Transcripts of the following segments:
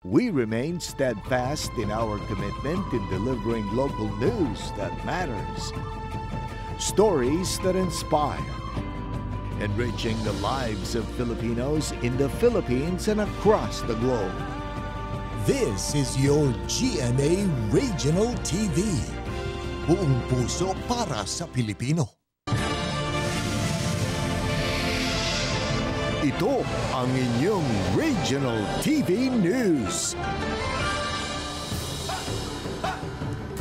We remain steadfast in our commitment in delivering local news that matters. Stories that inspire. Enriching the lives of Filipinos in the Philippines and across the globe. This is your GMA Regional TV. Buong puso para sa Pilipino. Ito ang inyong Regional TV News.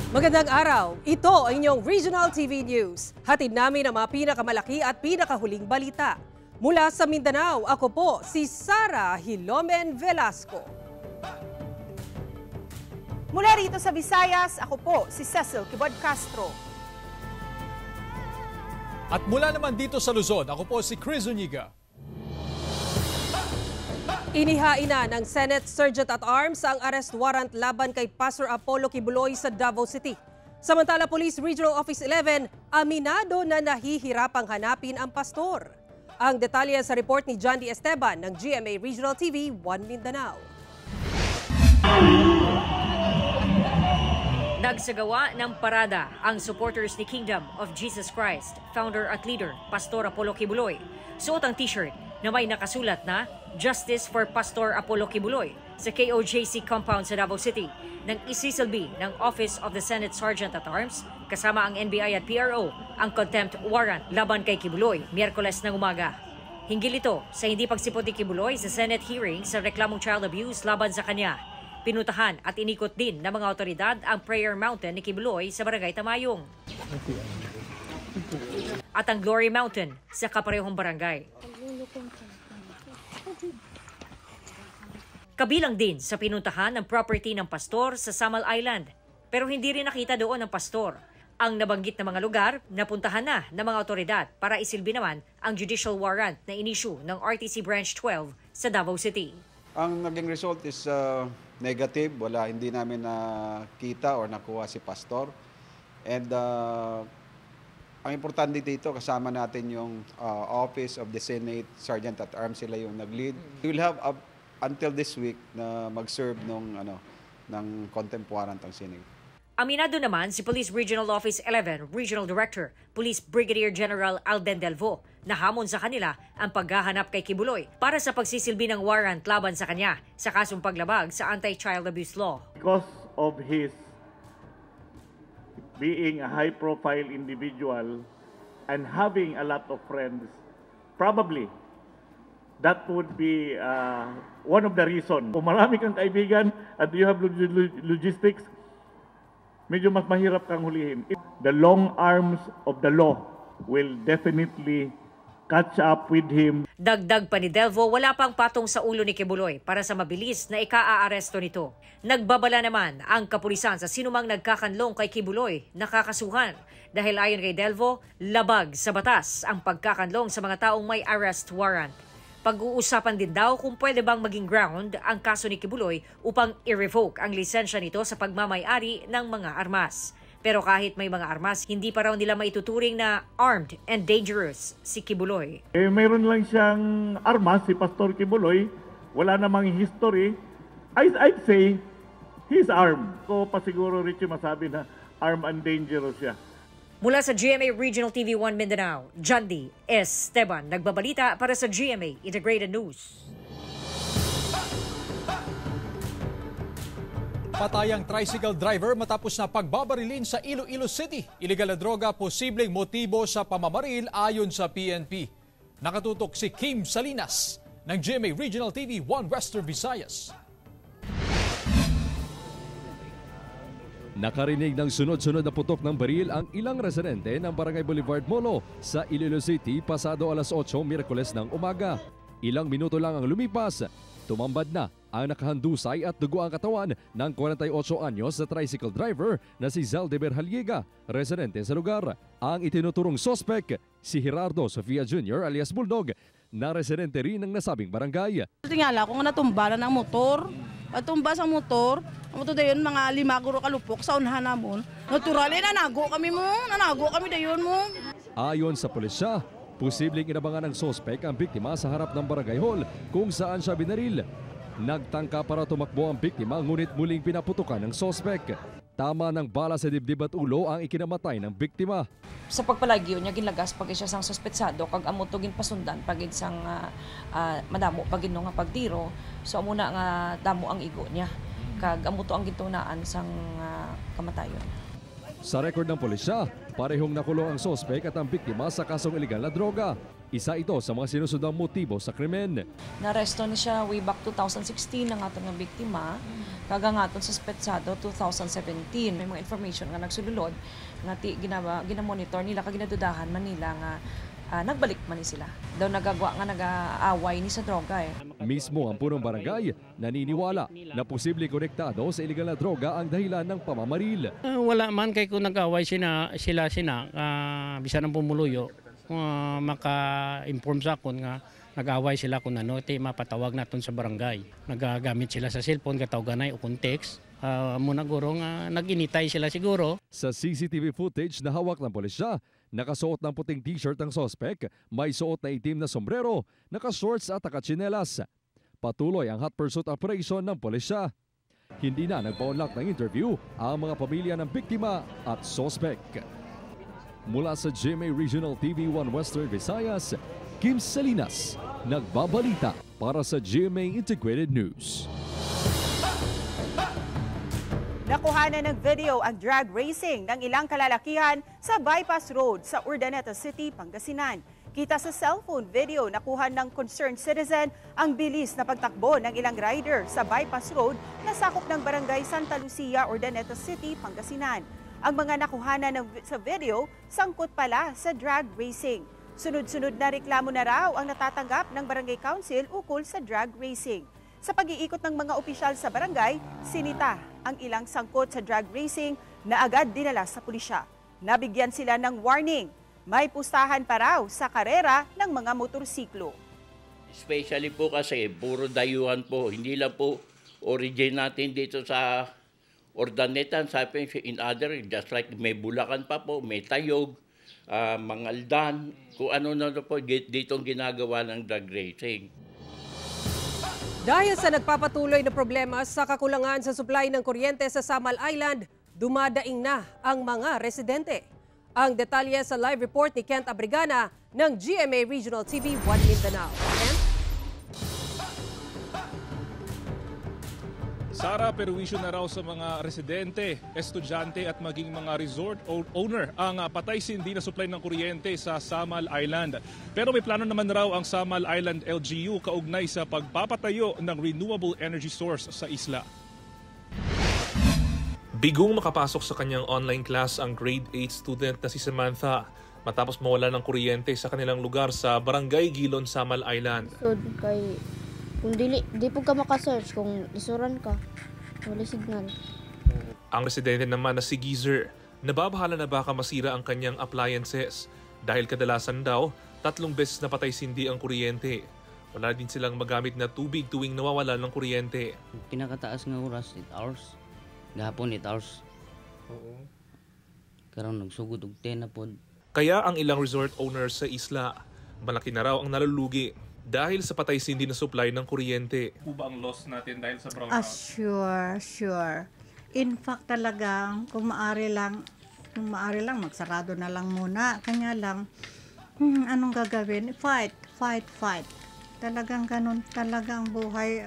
Magandang araw. Ito ang inyong Regional TV News. Hatid namin ang mga pinakamalaki at pinakahuling balita. Mula sa Mindanao, ako po si Sara Hilomen Velasco. Mula rito sa Visayas, ako po si Cecil Kibod Castro. At mula naman dito sa Luzon, ako po si Chris Zuniga. Inihain na ng Senate Sergeant at Arms ang arrest warrant laban kay Pastor Apollo Kibuloy sa Davao City. Samantala, Police Regional Office 11 aminado na nahihirapang hanapin ang pastor. Ang detalye sa report ni John D. Esteban ng GMA Regional TV 1 Mindanao. Nagsagawa ng parada ang supporters ni Kingdom of Jesus Christ, founder at leader, Pastor Apollo Kibuloy. Suot ang t-shirt na may nakasulat na Justice for Pastor Apollo Kibuloy sa KOJC compound sa Davao City nang isisilbi ng Office of the Senate Sergeant at Arms kasama ang NBI at PRO ang contempt warrant laban kay Kibuloy Miyerkules ng umaga. Hinggil ito sa hindi pagsipot ni Kibuloy sa Senate hearing sa reklamong child abuse laban sa kanya. Pinuntahan at inikot din ng mga otoridad ang Prayer Mountain ni Kibuloy sa Barangay Tamayong at ang Glory Mountain sa kaparehong barangay. Kabilang din sa pinuntahan ng property ng pastor sa Samal Island, pero hindi rin nakita doon ang pastor. Ang nabanggit na mga lugar, napuntahan na ng mga otoridad para isilbi naman ang judicial warrant na inisyu ng RTC Branch 12 sa Davao City. Ang naging result is negative. Hindi namin nakita or nakuha si pastor. And ang importante dito, kasama natin yung Office of the Senate Sergeant at Arms, sila yung nag-lead. We will have until this week na mag-serve ng contempt warrant ang Senate. Aminado naman si Police Regional Office 11 Regional Director, Police Brigadier General Alden Delvo, na hamon sa kanila ang paghahanap kay Kibuloy para sa pagsisilbi ng warrant laban sa kanya sa kasong paglabag sa Anti-Child Abuse Law. Because of his being a high-profile individual and having a lot of friends, probably that would be one of the reasons. Kung marami kang kaibigan at you have logistics, medyo mas mahirap kang hulihin. The long arms of the law will definitely catch up with him. Dagdag pa ni Delvo, wala pang patong sa ulo ni Kibuloy para sa mabilis na ika-aaresto nito. Nagbabala naman ang kapulisan sa sinumang nagkakanlong kay Kibuloy nakakasuhan. Dahil ayon kay Delvo, labag sa batas ang pagkakanlong sa mga taong may arrest warrant. Pag-uusapan din daw kung pwede bang maging ground ang kaso ni Kibuloy upang i-revoke ang lisensya nito sa pagmamay-ari ng mga armas. Pero kahit may mga armas, hindi pa raw nila maituturing na armed and dangerous si Kibuloy. Mayroon lang siyang armas, si Pastor Kibuloy. Wala namang history. I'd say he's armed. Ko pa siguro, Richie, masabi na armed and dangerous siya. Mula sa GMA Regional TV 1 Mindanao, John D. Esteban, nagbabalita para sa GMA Integrated News. Patay ang tricycle driver matapos na pagbabarilin sa Iloilo City. Illegal na droga, posibleng motibo sa pamamaril ayon sa PNP. Nakatutok si Kim Salinas ng GMA Regional TV 1 Western Visayas. Nakarinig ng sunod-sunod na putok ng baril ang ilang residente ng Barangay Boulevard Molo sa Iloilo City pasado alas 8 Miyerkules ng umaga. Ilang minuto lang ang lumipas, tumambad na ang nakahandusay at dugo ang katawan ng 48 anyos na tricycle driver na si Zalde Berhaliega, residente sa lugar. Ang itinuturong sospek, si Gerardo Sofia Jr. alias Bulldog, na residente rin ng nasabing barangay. Tingala ko nga natumba na ng motor. Patumba sa motor, dayon mga 5 guro kalupok sa unahan namon. Naturally, nanago kami dayon mo. Ayon sa pulisya, posibleng inabangan ng sospek ang biktima sa harap ng barangay hall kung saan siya binaril. Nagtangka para tumakbo ang biktima ngunit muling pinaputukan ng sospek. Tama ng bala sa dibdib at ulo ang ikinamatay ng biktima. Sa pagpalagyo niya ginlagas pag siya sang suspetsado kag amo to ginpasundan pagid sang madamo pagid no nga pagtiro. So amo na nga damo ang igo niya kag amo to ang gitunaan sang kamatayon. Sa rekord ng pulisya, parehong nakulong ang sospek at ang biktima sa kasong iligal na droga. Isa ito sa mga sinusundang motibo sa krimen. Naresto ni siya way back 2016 ang aton nga biktima. Kag ang aton suspetsado 2017. May mga information nga nagsululod nga ginamonitor nila kag ginadudahan man nila nga nagbalik man ni sila. Daw nagagwa nga nag-aaway ni sa droga eh. Mismo ang punong barangay naniniwala na posibleng konektado sa iligal na droga ang dahilan ng pamamaril. Wala man kay kung nag-aaway sila bisan ng pumuluyo, maka-inform sa akon nga nag-aaway sila kung ano, mapatawag natin sa barangay. Nagagamit sila sa cellphone, katawaganay o context. Muna guro nga nag-initay sila siguro. Sa CCTV footage na hawak ng pulisya, nakasuot ng puting t-shirt ang sospek, may suot na itim na sombrero, naka-shorts at naka-tsinelas. Patuloy ang hot pursuit operation ng pulisya. Hindi na nagpa-unlock ng interview ang mga pamilya ng biktima at sospek. Mula sa GMA Regional TV 1 Western Visayas, Kim Salinas, nagbabalita para sa GMA Integrated News. Nakuhanan ng video ang drag racing ng ilang kalalakihan sa bypass road sa Urdaneta City, Pangasinan. Kita sa cellphone video nakuha ng concerned citizen ang bilis na pagtakbo ng ilang rider sa bypass road na sakop ng barangay Santa Lucia, Urdaneta City, Pangasinan. Ang mga nakuhanan sa video sangkot pala sa drag racing. Sunod-sunod na reklamo na raw ang natatanggap ng barangay council ukol sa drag racing. Sa pag-iikot ng mga opisyal sa barangay, sinita ang ilang sangkot sa drag racing na agad dinala sa pulisya. Nabigyan sila ng warning. May pustahan pa raw sa karera ng mga motorsiklo. Especially po kasi puro dayuhan po. Hindi lang po origin natin dito sa Urdaneta. Sabi in other, just like may Bulacan pa po, may Tayog, Mangaldan, kung ano na po dito ginagawa ng drag racing. Dahil sa nagpapatuloy na problema sa kakulangan sa supply ng kuryente sa Samal Island, dumadaing na ang mga residente. Ang detalye sa live report ni Kent Abrigana ng GMA Regional TV 1 Mindanao. Kent? Sara, perwisyo na raw sa mga residente, estudyante at maging mga resort owner ang patay sindi na supply ng kuryente sa Samal Island. Pero may plano naman raw ang Samal Island LGU kaugnay sa pagpapatayo ng renewable energy source sa isla. Bigong makapasok sa kanyang online class ang grade 8 student na si Samantha matapos mawala ng kuryente sa kanilang lugar sa Barangay Gilon, Samal Island. So, kung di po ka makasearch, kung isuran ka, wala signal. Ang residente naman na si Geezer, nababahala na baka masira ang kanyang appliances dahil kadalasan daw 3 beses na patay sindi ang kuryente. Wala din silang magamit na tubig tuwing nawawala ng kuryente. Pinakataas nga oras, 8 hours. Gahapon 8 hours. Oo. Karon nagsugod og 10 na pod. Kaya ang ilang resort owners sa isla, malaki na raw ang nalulugi dahil sa patay sindi na supply ng kuryente. Ba ang loss natin dahil sa brownout? Sure. In fact talagang kung maaari lang magsarado na lang muna. Kanya lang, anong gagawin? Fight. Talagang ganun, talagang buhay.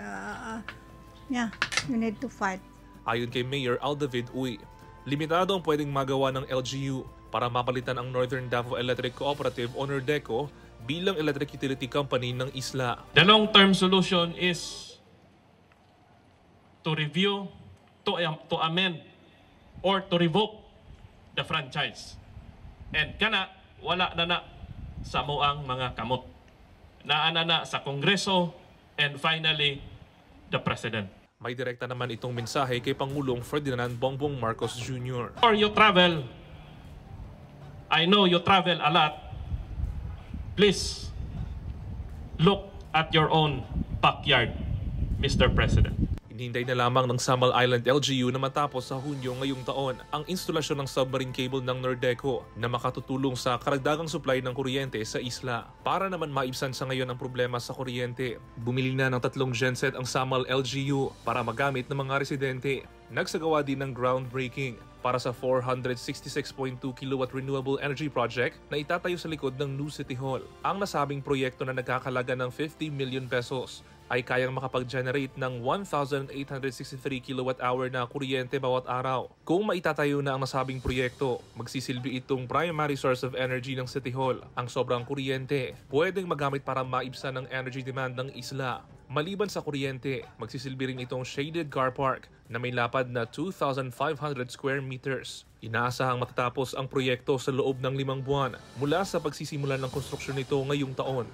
You need to fight. Ayon kay Mayor Aldavid Uy, limitado ang pwedeng magawa ng LGU para mapalitan ang Northern Davao Electric Cooperative o NORDECO bilang electric utility company ng isla. The long-term solution is to review, to amend, or to revoke the franchise. And kana, wala na sa moang mga kamot. Naana na sa Kongreso, and finally, the President. May direkta naman itong mensahe kay Pangulong Ferdinand Bongbong Marcos Jr. Or you travel, I know you travel a lot, please look at your own backyard, Mr. President. Hinihintay na lamang ng Samal Island LGU na matapos sa Hunyo ngayong taon ang instalasyon ng submarine cable ng Nordeco na makatutulong sa karagdagang supply ng kuryente sa isla. Para naman maibsan sa ngayon ang problema sa kuryente, bumili na ng 3 genset ang Samal LGU para magamit ng mga residente. Nagsagawa din ng groundbreaking para sa 466.2 kilowatt renewable energy project na itatayo sa likod ng New City Hall. Ang nasabing proyekto na nagkakalaga ng 50 million pesos ay kayang makapag-generate ng 1,863 kilowatt-hour na kuryente bawat araw. Kung maitatayo na ang nasabing proyekto, magsisilbi itong primary source of energy ng City Hall. Ang sobrang kuryente, pwedeng magamit para maibsan ang energy demand ng isla. Maliban sa kuryente, magsisilbi rin itong shaded car park na may lapad na 2,500 square meters. Inaasahang matatapos ang proyekto sa loob ng 5 buwan mula sa pagsisimula ng konstruksyon nito ngayong taon.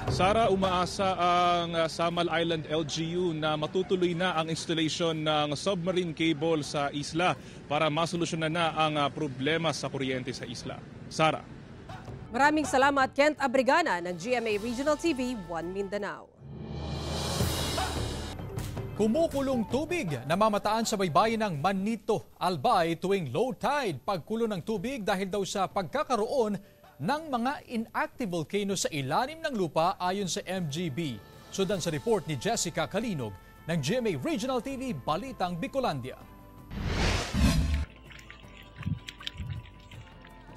Sara, umaasa ang Samal Island LGU na matutuloy na ang installation ng submarine cable sa isla para masolusyonan na ang problema sa kuryente sa isla. Sara. Maraming salamat Kent Abrigana ng GMA Regional TV 1 Mindanao. Kumukulong tubig, namamataan sa baybayin ng Manito, Albay tuwing low tide. Pagkulo ng tubig dahil daw sa pagkakaroon ng mga inactive volcano sa ilalim ng lupa ayon sa MGB. Sundan sa report ni Jessica Kalinog ng GMA Regional TV Balitang Bicolandia.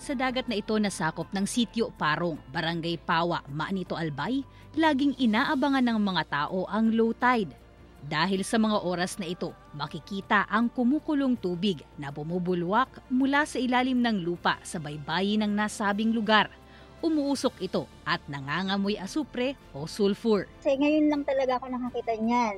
Sa dagat na ito nasakop ng Sitio Parong, Barangay Pawa, Manito, Albay, laging inaabangan ng mga tao ang low tide. Dahil sa mga oras na ito, makikita ang kumukulong tubig na bumubulwak mula sa ilalim ng lupa sa baybayin ng nasabing lugar. Umuusok ito at nangangamoy asupre o sulfur. Kasi ngayon lang talaga ako nakakita niyan.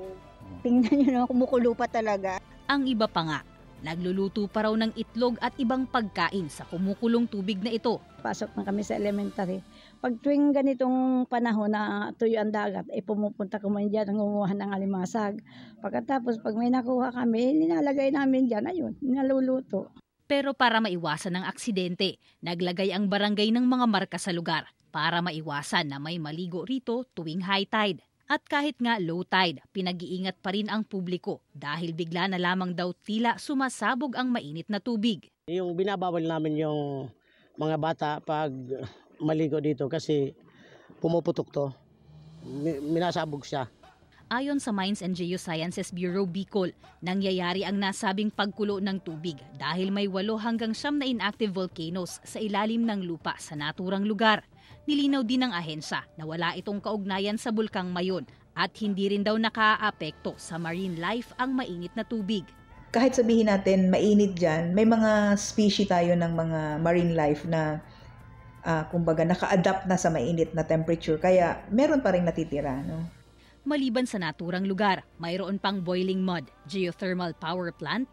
Tingnan nyo na, kumukulo pa talaga. Ang iba pa nga, nagluluto pa raw ng itlog at ibang pagkain sa kumukulong tubig na ito. Pasok na kami sa elementary. Pag tuwing ganitong panahon na tuyo ang dagat, pumupunta kami dyan ang umuha ng alimasag. Pagkatapos, pag may nakuha kami, nilalagay namin dyan, ayun, naluluto. Pero para maiwasan ang aksidente, naglagay ang barangay ng mga marka sa lugar para maiwasan na may maligo rito tuwing high tide. At kahit nga low tide, pinag-iingat pa rin ang publiko dahil bigla na lamang daw tila sumasabog ang mainit na tubig. Yung binabawal namin yung mga bata pag maligo dito kasi pumuputok to. Minasabog siya. Ayon sa Mines and Geosciences Bureau Bicol, nangyayari ang nasabing pagkulo ng tubig dahil may 8 hanggang 9 na inactive volcanoes sa ilalim ng lupa sa naturang lugar. Nilinaw din ng ahensya na wala itong kaugnayan sa bulkang Mayon at hindi rin daw nakaaapekto sa marine life ang mainit na tubig. Kahit sabihin natin mainit dyan, may mga species tayo ng mga marine life na kumbaga naka-adapt na sa mainit na temperature kaya meron pa rin natitira. No? Maliban sa naturang lugar, mayroon pang boiling mud, geothermal power plant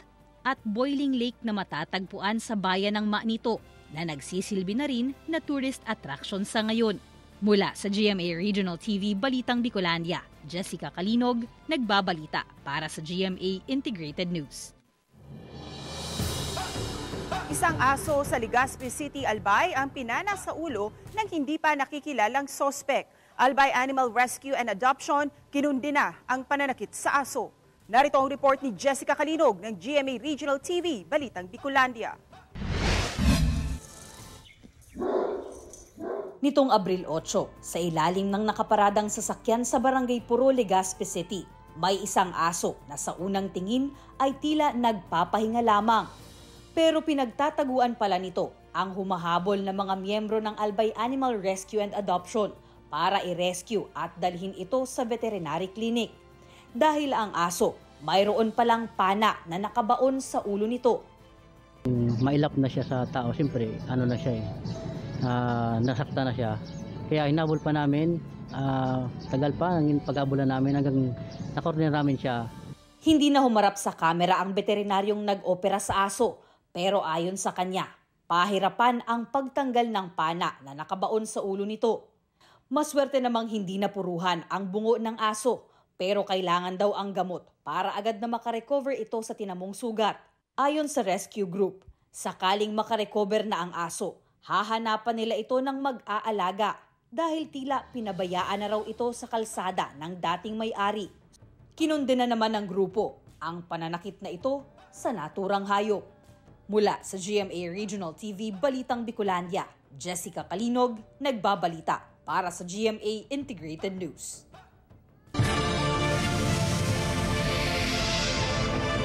at boiling lake na matatagpuan sa bayan ng Manito na nagsisilbi na rin na tourist attraction sa ngayon. Mula sa GMA Regional TV Balitang Bicolandia, Jessica Kalinog, nagbabalita para sa GMA Integrated News. Isang aso sa Legazpi City, Albay ang pinana sa ulo ng hindi pa nakikilalang sospek. Albay Animal Rescue and Adoption kinundi na ang pananakit sa aso. Narito ang report ni Jessica Kalinog ng GMA Regional TV Balitang Bicolandia. Nitong Abril 8, sa ilalim ng nakaparadang sasakyan sa Barangay Puro, Legazpi City, may isang aso na sa unang tingin ay tila nagpapahinga lamang. Pero pinagtataguan pala nito ang humahabol na mga miyembro ng Albay Animal Rescue and Adoption para i-rescue at dalhin ito sa veterinary clinic. Dahil ang aso, mayroon palang pana na nakabaon sa ulo nito. Mailap na siya sa tao, siyempre, na siya nasakta na siya. Kaya hinabol pa namin, tagal pa ang pag-abulan namin hanggang nakorner namin siya. Hindi na humarap sa kamera ang veterinaryong nag-opera sa aso, pero ayon sa kanya, pahirapan ang pagtanggal ng pana na nakabaon sa ulo nito. Maswerte namang hindi napuruhan ang bungo ng aso, pero kailangan daw ang gamot para agad na makarecover ito sa tinamong sugat. Ayon sa rescue group, sakaling makarecover na ang aso, hahanapan nila ito ng mag-aalaga dahil tila pinabayaan na raw ito sa kalsada ng dating may-ari. Kinondena naman ng grupo ang pananakit na ito sa naturang hayop. Mula sa GMA Regional TV Balitang Bicolandia, Jessica Kalinog, nagbabalita para sa GMA Integrated News.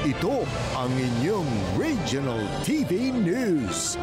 Ito ang inyong Regional TV News.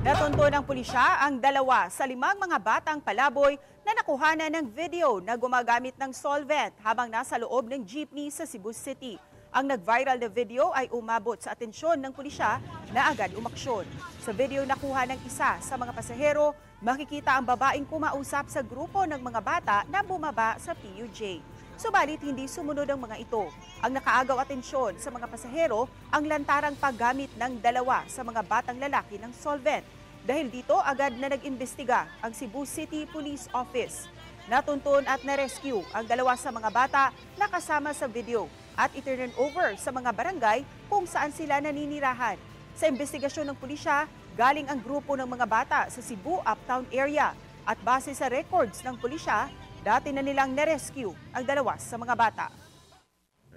Natunto ng pulisya ang 2 sa 5 mga batang palaboy na nakuhanan ng video na gumagamit ng solvent habang nasa loob ng jeepney sa Cebu City. Ang nag-viral na video ay umabot sa atensyon ng pulisya na agad umaksyon. Sa video nakuha ng isa sa mga pasahero, makikita ang babaeng kumausap sa grupo ng mga bata na bumaba sa PUJ. Subalit hindi sumunod ang mga ito. Ang nakaagaw atensyon sa mga pasahero ang lantarang paggamit ng 2 sa mga batang lalaki ng solvent. Dahil dito agad na nag-imbestiga ang Cebu City Police Office. Natuntun at na-rescue ang 2 sa mga bata na kasama sa video at i-turn over sa mga barangay kung saan sila naninirahan. Sa investigasyon ng pulisya, galing ang grupo ng mga bata sa Cebu Uptown area at base sa records ng pulisya, dati na nilang na-rescue ang 2 sa mga bata.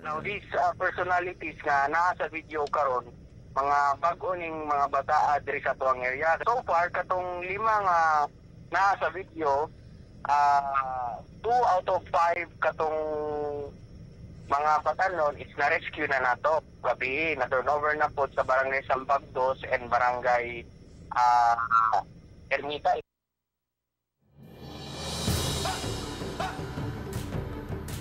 Now, these personalities nga naa sa video karon, mga bag-o ning mga bata diri sa tuwang area. So far, katong 5 nga naa sa video, 2 out of 5 katong mga batanon is na-rescue na nato. Gabi, na-turn over na po sa Barangay Sampagdos and Barangay Ermita.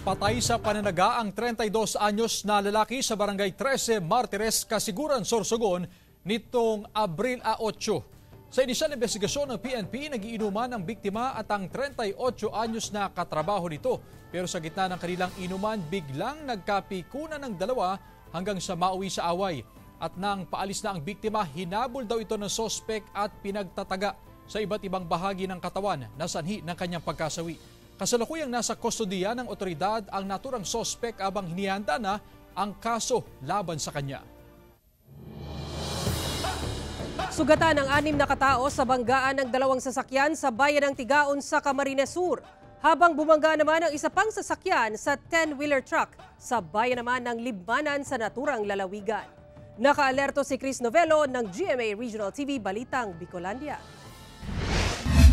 Patay sa pananaga ang 32 anyos na lalaki sa Barangay 13 Martires, Kasiguran, Sorsogon nitong Abril 8. Sa inisyal investigasyon ng PNP, nagiinuman ang biktima at ang 38 anyos na katrabaho nito. Pero sa gitna ng kanilang inuman, biglang nagkapikunan ng 2 hanggang sa mauwi sa away. At nang paalis na ang biktima, hinabol daw ito ng sospek at pinagtataga sa iba't ibang bahagi ng katawan na sanhi ng kanyang pagkasawi. Kasalukuyang nasa kustodiya ng otoridad ang naturang sospek abang hinihanda na ang kaso laban sa kanya. Sugatan ng 6 na katao sa banggaan ng 2 sasakyan sa bayan ng Tigaon sa Camarines Sur. Habang bumangga naman ang isa pang sasakyan sa 10-wheeler truck sa bayan naman ng Libmanan sa naturang lalawigan. Nakaalerto si Chris Novelo ng GMA Regional TV Balitang Bicolandia.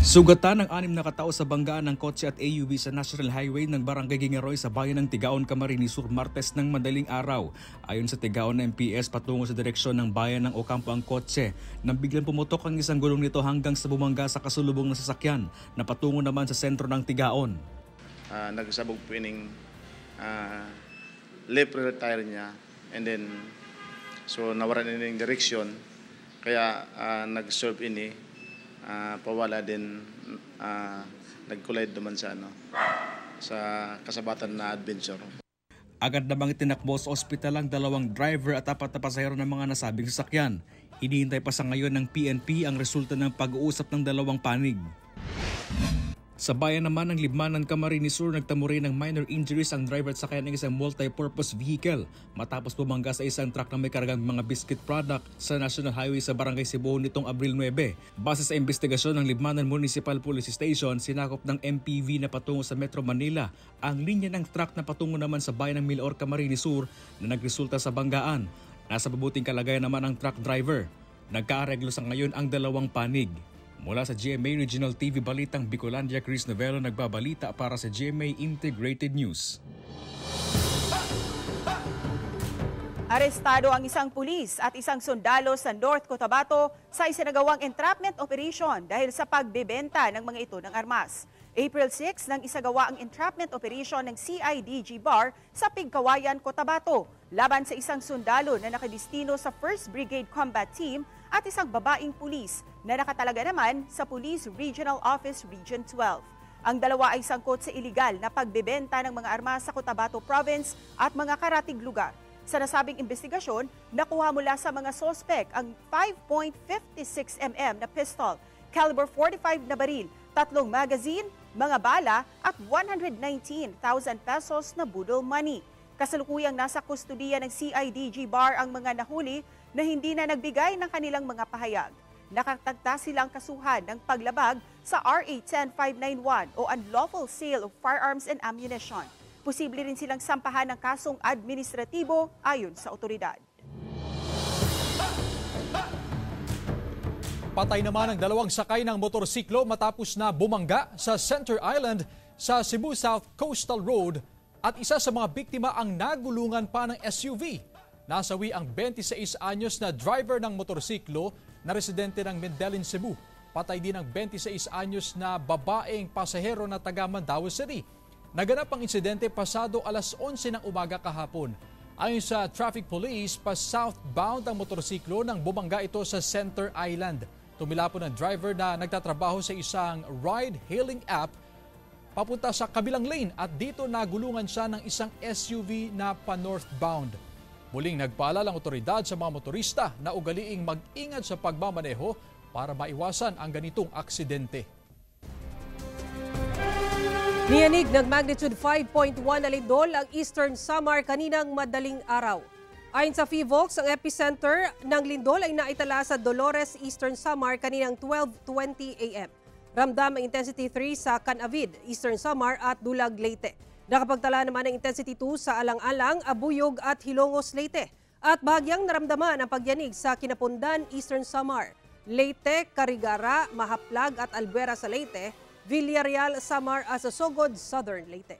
Sugatan ng 6 na katao sa banggaan ng kotse at AUV sa National Highway ng Barangay Gingeroy sa bayan ng Tigaon, Camarines Sur, Martes ng madaling araw. Ayon sa Tigaon na MPS, patungo sa direksyon ng bayan ng Ocampo ang kotse nang biglang pumutok ang isang gulong nito hanggang sa bumangga sa kasulubong na sasakyan na patungo naman sa sentro ng Tigaon. Nagsabog po ining left rear tire niya and then so nawaran ining direksyon kaya nag-serve ini. Pawala din nag-collide naman sa kasabatan na adventure. Agad namang itinakbo sa ospital ang 2 driver at 4 na pasahero ng mga nasabing sasakyan. Hinihintay pa sa ngayon ng PNP ang resulta ng pag-uusap ng 2 panig. Sa bayan naman ng Libmanan, Camarines Sur, nagtamo rin ng minor injuries ang driver at sakyan ng isang multi-purpose vehicle matapos bumangga sa isang truck na may kargang mga biscuit product sa National Highway sa Barangay Cebu nitong Abril 9. Base sa investigasyon ng Libmanan Municipal Police Station, sinakop ng MPV na patungo sa Metro Manila ang linya ng truck na patungo naman sa bayan ng Milor, Camarines Sur na nagresulta sa banggaan. Nasa mabuting kalagayan naman ang truck driver. Nagkaareglo sa ngayon ang 2 panig. Mula sa GMA Regional TV Balitang Bicolandia, Chris Novelo nagbabalita para sa GMA Integrated News. Arestado ang isang pulis at isang sundalo sa North Cotabato sa isinagawang entrapment operation dahil sa pagbebenta ng mga ito ng armas. April 6 nang isagawa ang entrapment operation ng CIDG Bar sa Pigkawayan, Cotabato laban sa isang sundalo na nakadistino sa 1st Brigade Combat Team at isang babaeng pulis na nakatalaga naman sa Police Regional Office Region 12. Ang 2 ay sangkot sa iligal na pagbebenta ng mga armas sa Cotabato Province at mga karatig lugar. Sa nasabing investigasyon, nakuha mula sa mga sospek ang 5.56 mm na pistol, caliber 45 na baril, 3 magazine, mga bala at 119,000 pesos na budol money. Kasalukuyang nasa kustudiya ng CIDG Bar ang mga nahuli na hindi na nagbigay ng kanilang mga pahayag. Nakatagta silang kasuhan ng paglabag sa RA 10591 o unlawful sale of firearms and ammunition. Posible rin silang sampahan ng kasong administratibo ayon sa otoridad. Patay naman ang 2 sakay ng motorsiklo matapos na bumangga sa Center Island sa Cebu South Coastal Road at isa sa mga biktima ang nagulungan pa ng SUV. Nasawi ang 26 anyos na driver ng motorsiklo na residente ng Mindellin, Cebu. Patay din ang 26 anyos na babaeng pasahero na taga Mandaue City. Naganap ang insidente pasado alas 11 ng umaga kahapon. Ayon sa Traffic Police, pa-southbound ang motorsiklo nang bumangga ito sa Center Island. Tumila po ng driver na nagtatrabaho sa isang ride-hailing app papunta sa kabilang lane at dito nagulungan siya ng isang SUV na pa-northbound. Muling nagpaalala ang otoridad sa mga motorista na ugaliing mag-ingat sa pagmamaneho para maiwasan ang ganitong aksidente. Niyanig ng magnitude 5.1 na lindol ang Eastern Samar kaninang madaling araw. Ayon sa PHIVOLCS, ang epicenter ng lindol ay naitala sa Dolores, Eastern Samar kaninang 12:20 a.m. Ramdam ang intensity 3 sa Canavid, Eastern Samar at Dulag, Leyte. Nakapagtala naman ng intensity 2 sa Alang-Alang, Abuyog at Hilongos, Leyte. At bahagyang naramdaman ang pagyanig sa Kinapundan, Eastern Samar, Leyte, Carigara, Mahaplag at Albuera sa Leyte, Villarreal, Samar at Sogod, Southern Leyte.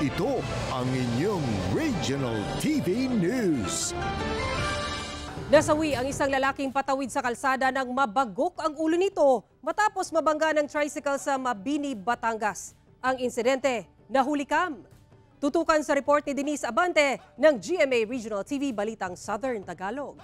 Ito ang inyong Regional TV News. Nasawi ang isang lalaking patawid sa kalsada nang mabagok ang ulo nito matapos mabangga ng tricycle sa Mabini, Batangas. Ang insidente, nahulikam. Tutukan sa report ni Denise Abante ng GMA Regional TV Balitang Southern Tagalog.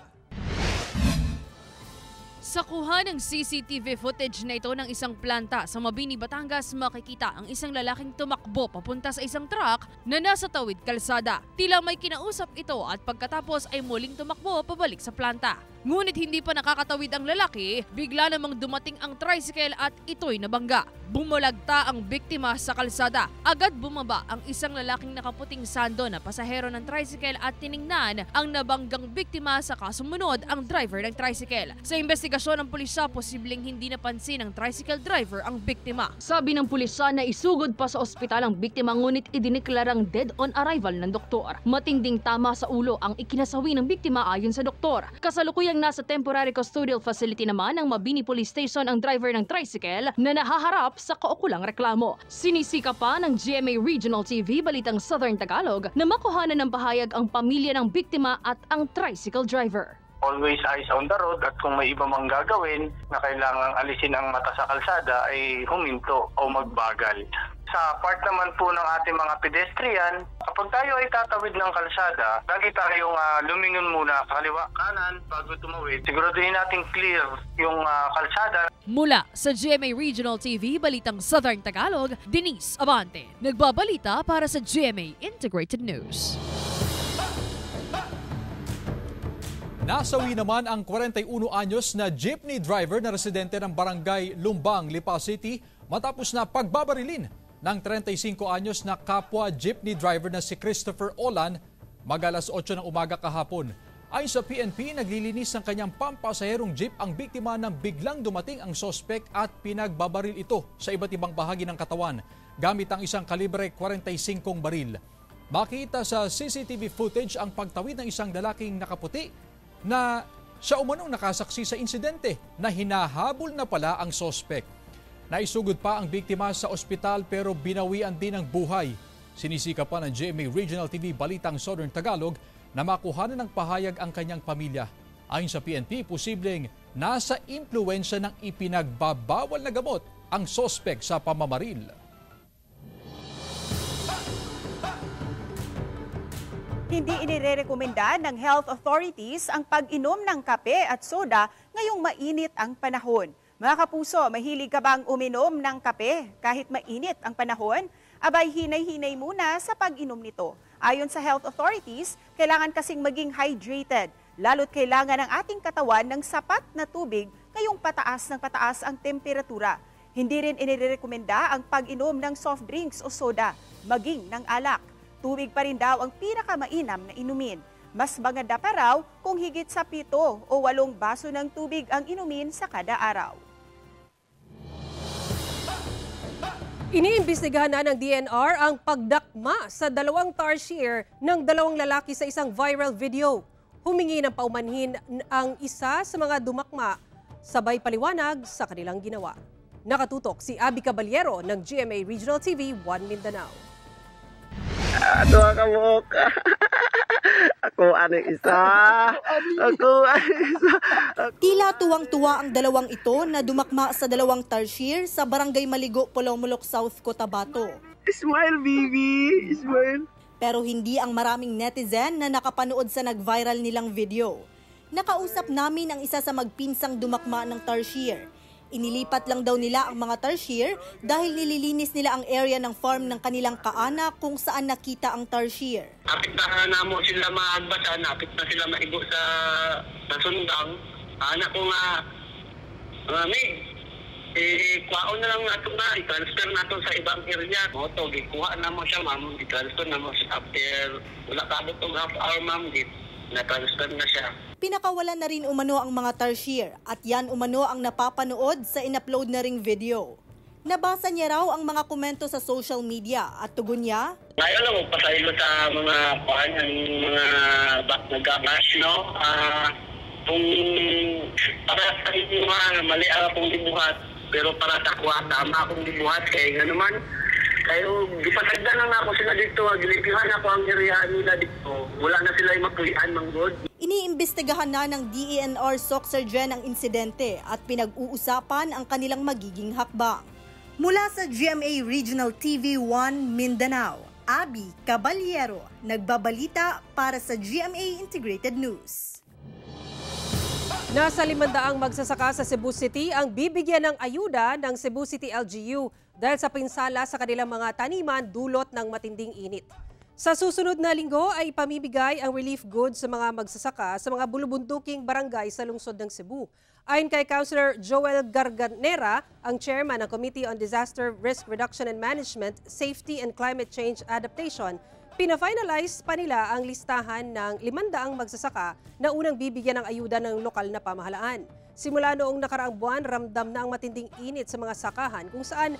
Sa kuha ng CCTV footage na ito ng isang planta sa Mabini, Batangas, makikita ang isang lalaking tumakbo papunta sa isang truck na nasa tawid kalsada. Tila may kinausap ito at pagkatapos ay muling tumakbo pabalik sa planta. Ngunit hindi pa nakakatawid ang lalaki, bigla namang dumating ang tricycle at ito'y nabangga. Bumulagta ang biktima sa kalsada. Agad bumaba ang isang lalaking nakaputing sando na pasahero ng tricycle at tiningnan ang nabanggang biktima saka sumunod ang driver ng tricycle. Sa investigasyon ng pulisya, posibleng hindi napansin ng tricycle driver ang biktima. Sabi ng pulisya na isugod pa sa ospital ang biktima ngunit idineklarang dead on arrival ng doktor. Matinding tama sa ulo ang ikinasawi ng biktima ayon sa doktor. Kasalukuyang nasa temporary custodial facility naman ng Mabini Police Station ang driver ng tricycle na nahaharap sa kaukulang reklamo. Sinisika pa ng GMA Regional TV Balitang Southern Tagalog na makuhanan ng pahayag ang pamilya ng biktima at ang tricycle driver. Always eyes on the road at kung may iba mang gagawin na kailangang alisin ang mata sa kalsada ay huminto o magbagal. Sa part naman po ng ating mga pedestrian, kapag tayo ay tatawid ng kalsada, lagi tayong lumingon muna kaliwa kanan bago tumawid. Siguraduhin natin clear yung kalsada. Mula sa GMA Regional TV Balitang Southern Tagalog, Denise Abante, nagbabalita para sa GMA Integrated News. Nasawi naman ang 41 anyos na jeepney driver na residente ng barangay Lumbang, Lipa City matapos na pagbabarilin ng 35 anyos na kapwa jeepney driver na si Christopher Olan mag-alas 8 ng umaga kahapon. Ayon sa PNP, naglilinis ng kanyang pampasaherong jeep ang biktima nang biglang dumating ang sospek at pinagbabaril ito sa iba't ibang bahagi ng katawan gamit ang isang kalibre 45 baril. Makita sa CCTV footage ang pagtawid ng isang lalaking nakaputi na siya umanong nakasaksi sa insidente na hinahabol na pala ang sospek. Naisugod pa ang biktima sa ospital pero binawian din ng buhay. Sinisika pa ng GMA Regional TV Balitang Southern Tagalog na makuhanan ng pahayag ang kanyang pamilya. Ayon sa PNP, posibleng nasa impluwensya ng ipinagbabawal na gamot ang sospek sa pamamaril. Hindi inirekomenda ng health authorities ang pag-inom ng kape at soda ngayong mainit ang panahon. Mga kapuso, mahilig ka bang uminom ng kape kahit mainit ang panahon? Abay, hinay-hinay muna sa pag-inom nito. Ayon sa health authorities, kailangan kasing maging hydrated, lalo't kailangan ng ating katawan ng sapat na tubig ngayong pataas ng pataas ang temperatura. Hindi rin inirekomenda ang pag-inom ng soft drinks o soda, maging ng alak. Tubig pa rin daw ang pinakamainam na inumin. Mas maganda pa raw kung higit sa 7 o 8 baso ng tubig ang inumin sa kada araw. Iniimbestigahan na ng DNR ang pagdakma sa 2 tarsier ng 2 lalaki sa isang viral video. Humingi ng paumanhin ang isa sa mga dumakma, sabay paliwanag sa kanilang ginawa. Nakatutok si Abby Caballero ng GMA Regional TV 1 Mindanao. Ato ka mo. Ako ano isa. Tila tuwang-tuwa ang dalawang ito na dumakma sa 2 tarsier sa Barangay Maligo, Polomolok South, Cotabato. Smile, baby! Smile! Pero hindi ang maraming netizen na nakapanood sa nag-viral nilang video. Nakausap namin ang isa sa magpinsang dumakma ng tarsier. Inilipat lang daw nila ang mga tarsier dahil nililinis nila ang area ng farm ng kanilang kaanak kung saan nakita ang tarsier. Napit na mo sila maagbasa, napit na sila maigo sa sundang. Anak ko nga, Mig, kuhaon na lang nato na, i-transfer nato sa ibang area. Moto, gikuha na mo siya, ma'am, i-transfer na mo siya after, wala kabot ng half hour, ma'am, na-transfer na siya. Pinakawalan na rin umano ang mga tarsier at yan umano ang napapanood sa in-upload na ring video. Nabasa niya raw ang mga komento sa social media at tugon niya, ngayon lang magpasaylo sa mga mga nag-gash, no? Kung para sa inyo mali akong dibuhat, pero para sa kuha, tama akong dibuhat, kaya nga naman, kayo, gipasagdan lang ako sila dito, gilipihan ako ang area nila dito, wala na sila yung mapulian manggod. Iniimbestigahan na ng DENR SOC Sergeant ang insidente at pinag-uusapan ang kanilang magiging hakbang. Mula sa GMA Regional TV 1 Mindanao, Abby Caballero, nagbabalita para sa GMA Integrated News. Nasa 500 magsasaka sa Cebu City ang bibigyan ng ayuda ng Cebu City LGU dahil sa pinsala sa kanilang mga taniman dulot ng matinding init. Sa susunod na linggo ay ipamimigay ang relief goods sa mga magsasaka sa mga bulubunduking barangay sa lungsod ng Cebu. Ayon kay Councilor Joel Garganera, ang chairman ng Committee on Disaster Risk Reduction and Management, Safety and Climate Change Adaptation, pina-finalize pa nila ang listahan ng 500 magsasaka na unang bibigyan ng ayuda ng lokal na pamahalaan. Simula noong nakaraang buwan, ramdam na ang matinding init sa mga sakahan kung saan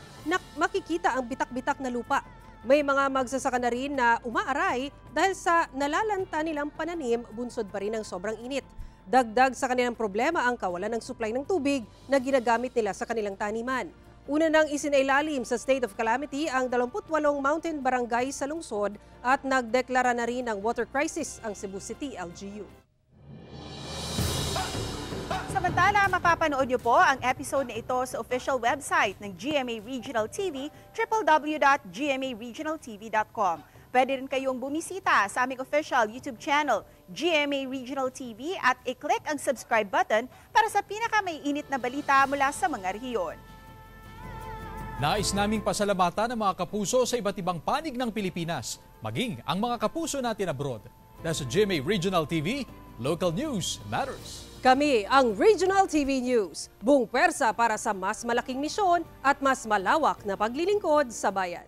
makikita ang bitak-bitak na lupa. May mga magsasaka na rin na umaaray dahil sa nalalanta nilang pananim, bunsod pa rin ng sobrang init. Dagdag sa kanilang problema ang kawalan ng supply ng tubig na ginagamit nila sa kanilang taniman. Una nang isinailalim sa state of calamity ang 28 mountain barangay sa lungsod at nagdeklara na rin ng water crisis ang Cebu City LGU. Samantala, mapapanood niyo po ang episode na ito sa official website ng GMA Regional TV, www.gmaregionaltv.com. Pwede rin kayong bumisita sa aming official YouTube channel, GMA Regional TV, at i-click ang subscribe button para sa pinaka-maiinit na balita mula sa mga rehiyon. Nais naming pasalamatan ang mga kapuso sa iba't ibang panig ng Pilipinas, maging ang mga kapuso natin abroad. Nasa GMA Regional TV, local news matters. Kami ang Regional TV News, buong pwersa para sa mas malaking misyon at mas malawak na paglilingkod sa bayan.